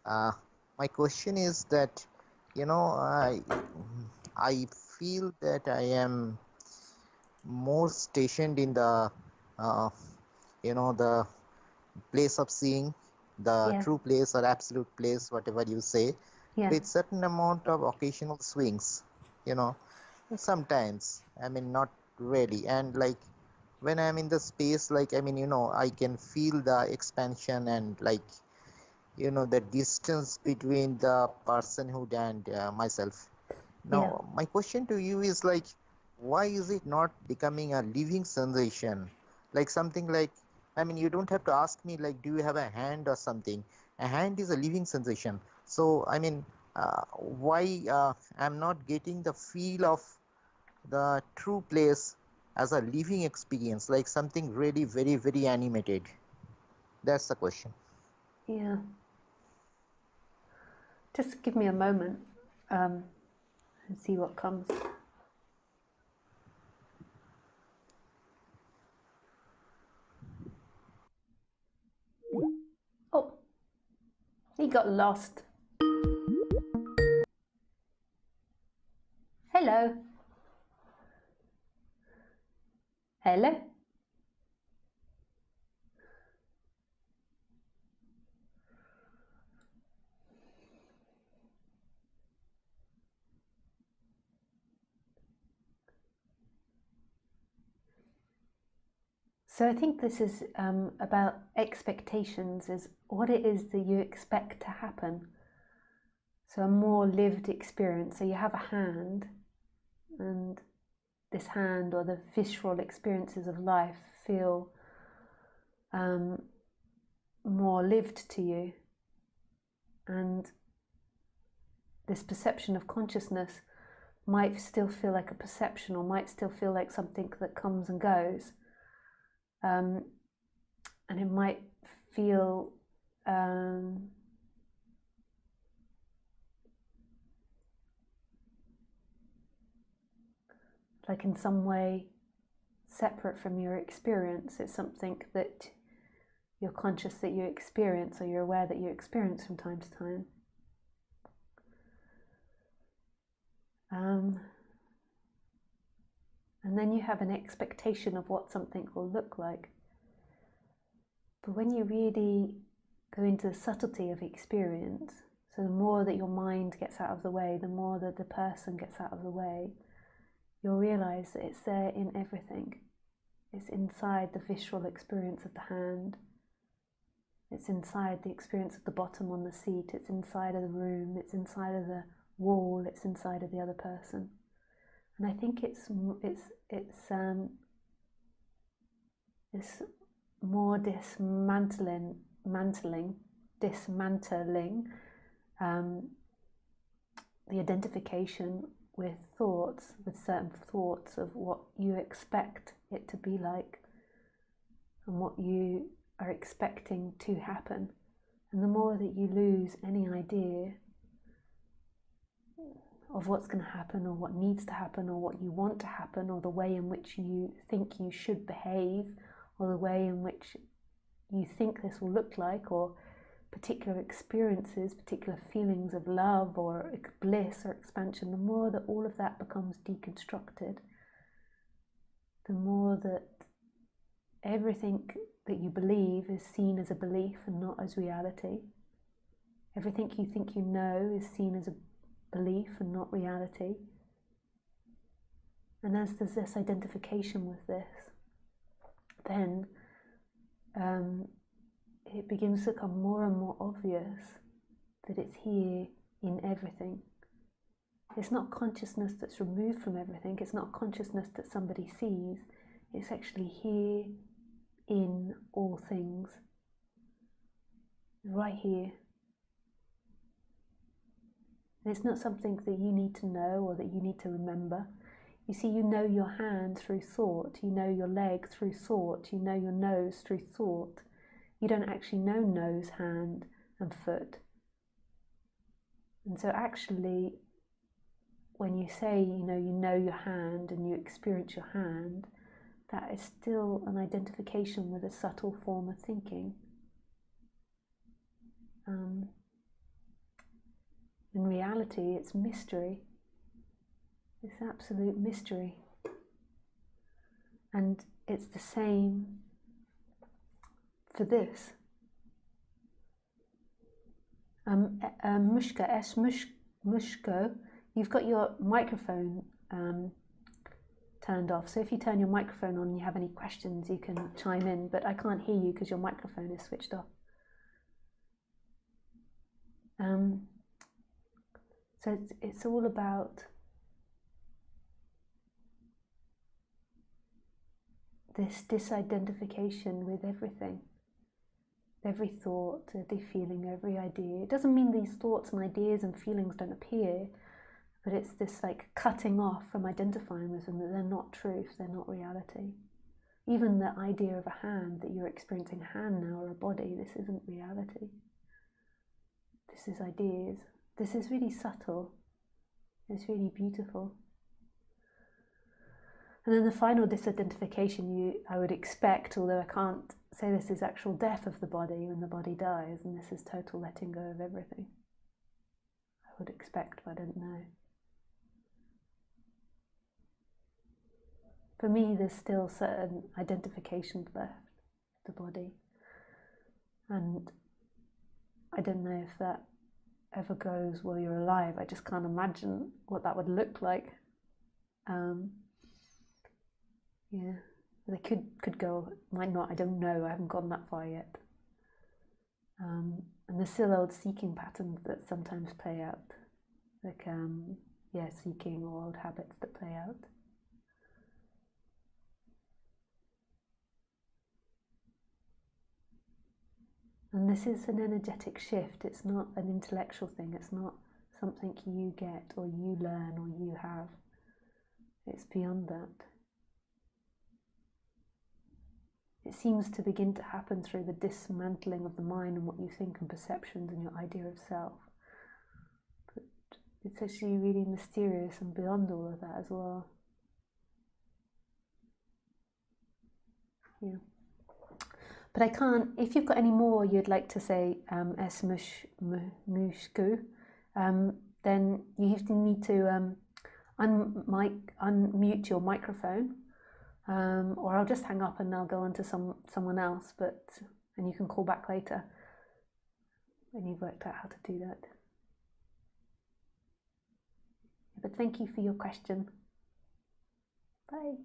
Uh, my question is that, you know, I feel that I am more stationed in the, uh, the place of seeing, the Yeah, true place or absolute place, whatever you say, yeah. with certain amount of occasional swings, you know, sometimes. I mean, not really. And like when I'm in the space, like, I mean, I can feel the expansion and like, the distance between the personhood and myself. Yeah. Now, my question to you is like, why is it not becoming a living sensation? Like something like, I mean, you don't have to ask me, like, do you have a hand or something? A hand is a living sensation. So, I mean, why I'm not getting the feel of the true place as a living experience, like something really very, very animated? That's the question. Yeah. Just give me a moment um, and see what comes. Oh, he got lost. Hello. Hello. So I think this is about expectations, is what it is that you expect to happen. So a more lived experience. So you have a hand, and this hand or the visceral experiences of life feel more lived to you. And this perception of consciousness might still feel like a perception or might still feel like something that comes and goes. And it might feel like in some way separate from your experience. It's something that you're conscious that you experience, or you're aware that you experience from time to time. And then you have an expectation of what something will look like. But when you really go into the subtlety of experience, so the more that your mind gets out of the way, the more that the person gets out of the way, you'll realize that it's there in everything. It's inside the visceral experience of the hand. It's inside the experience of the bottom on the seat. It's inside of the room. It's inside of the wall. It's inside of the other person. And I think it's more dismantling the identification with thoughts, with certain thoughts of what you expect it to be like and what you are expecting to happen. And the more that you lose any idea of what's going to happen or what needs to happen or what you want to happen or the way in which you think you should behave or the way in which you think this will look like, or particular experiences, particular feelings of love or bliss or expansion, the more that all of that becomes deconstructed, the more that everything that you believe is seen as a belief and not as reality. Everything you think you know is seen as a belief and not reality. And as there's this identification with this, then it begins to become more and more obvious that it's here in everything. It's not consciousness that's removed from everything. It's not consciousness that somebody sees. It's actually here in all things, right here. And it's not something that you need to know or that you need to remember. You see, you know your hand through thought. You know your leg through thought. You know your nose through thought. You don't actually know nose, hand, and foot. And so actually, when you say, you know your hand and you experience your hand, that is still an identification with a subtle form of thinking. duality, it's mystery. It's absolute mystery. And it's the same for this. Mushko, you've got your microphone turned off. So if you turn your microphone on and you have any questions, you can chime in, but I can't hear you because your microphone is switched off. So it's all about this disidentification with everything, every thought, every feeling, every idea. It doesn't mean these thoughts and ideas and feelings don't appear, but it's this like cutting off from identifying with them, that they're not truth, they're not reality. Even the idea of a hand, that you're experiencing a hand now or a body, this isn't reality. This is ideas. This is really subtle. It's really beautiful. And then the final disidentification, I would expect, although I can't say this, is actual death of the body when the body dies, and this is total letting go of everything. I would expect, but I don't know. For me, there's still certain identifications left with the body, and I don't know if that ever goes while you're alive. I just can't imagine what that would look like. Yeah, they could go, might not, I don't know, I haven't gone that far yet. And there's still old seeking patterns that sometimes play out, like, seeking, or old habits that play out. And this is an energetic shift. It's not an intellectual thing. It's not something you get or you learn or you have. It's beyond that. It seems to begin to happen through the dismantling of the mind and what you think and perceptions and your idea of self. But it's actually really mysterious and beyond all of that as well. Yeah. But I can't, if you've got any more you'd like to say, mushku, then you need to unmute your microphone, or I'll just hang up and I'll go on to someone else, and you can call back later when you've worked out how to do that. But thank you for your question. Bye.